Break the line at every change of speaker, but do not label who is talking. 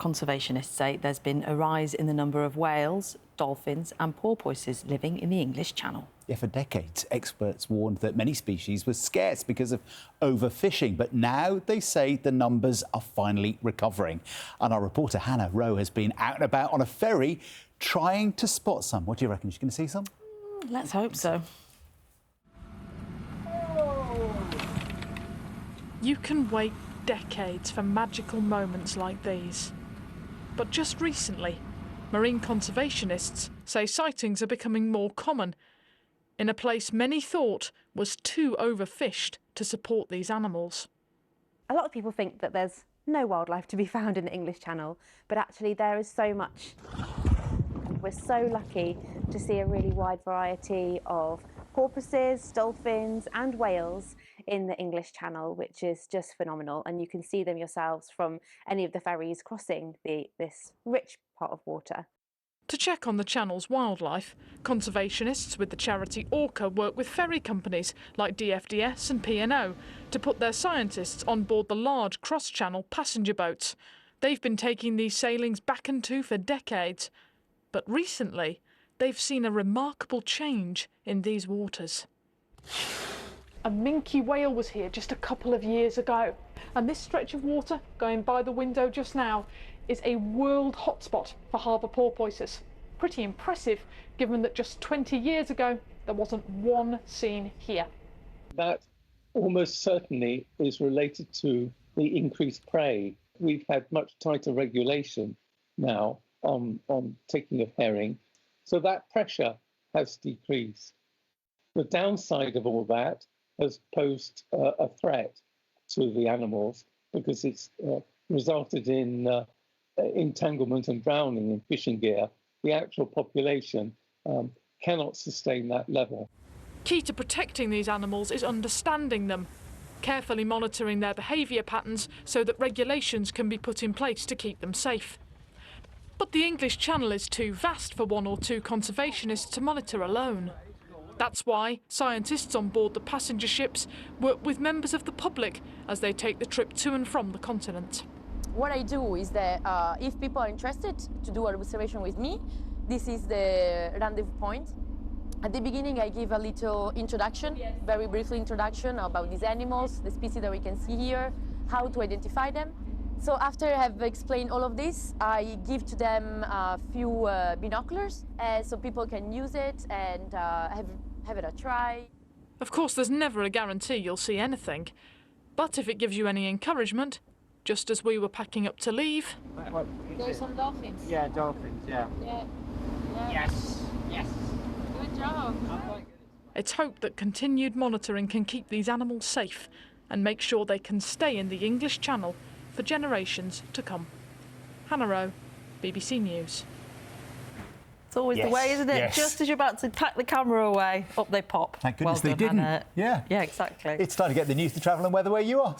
conservationists say there's been a rise in the number of whales, dolphins and porpoises living in the English Channel.
Yeah, for decades, experts warned that many species were scarce because of overfishing, but now they say the numbers are finally recovering. And our reporter Hannah Rowe has been out and about on a ferry trying to spot some. What do you reckon? She's going to see some?
Let's hope so.
You can wait decades for magical moments like these. But just recently, marine conservationists say sightings are becoming more common in a place many thought was too overfished to support these animals.
A lot of people think that there's no wildlife to be found in the English Channel, but actually there is so much. We're so lucky to see a really wide variety of porpoises, dolphins and whales in the English Channel, which is just phenomenal, and you can see them yourselves from any of the ferries crossing this rich part of water.
To check on the channel's wildlife, conservationists with the charity Orca work with ferry companies like DFDS and P&O to put their scientists on board the large cross-channel passenger boats. They've been taking these sailings back and to for decades, but recently they've seen a remarkable change in these waters. A minke whale was here just a couple of years ago, and this stretch of water going by the window just now is a world hotspot for harbour porpoises. Pretty impressive, given that just 20 years ago there wasn't one seen here.
That almost certainly is related to the increased prey. We've had much tighter regulation now on taking of herring, so that pressure has decreased. The downside of all that has posed a threat to the animals because it's resulted in entanglement and drowning in fishing gear. The actual population cannot sustain that level.
Key to protecting these animals is understanding them, carefully monitoring their behaviour patterns so that regulations can be put in place to keep them safe. But the English Channel is too vast for one or two conservationists to monitor alone. That's why scientists on board the passenger ships work with members of the public as they take the trip to and from the continent.
What I do is that if people are interested to do an observation with me, this is the rendezvous point. At the beginning, I give a little introduction, very briefly introduction about these animals, the species that we can see here, how to identify them. So after I have explained all of this, I give to them a few binoculars so people can use it and have it a try.
Of course, there's never a guarantee you'll see anything, but if it gives you any encouragement, just as we were packing up to leave.
There's some dolphins.
Yeah, dolphins, yeah. Yes, yes.
Good job.
It's hoped that continued monitoring can keep these animals safe and make sure they can stay in the English Channel for generations to come. Hannah Rowe, BBC News.
It's always the way, isn't it?
Yes.
Just as you're about to tack the camera away, up they pop.
Thank goodness
Well
they
done,
didn't.
Hannah.
Yeah.
Yeah, exactly.
It's time to get the news, the travel and weather where you are.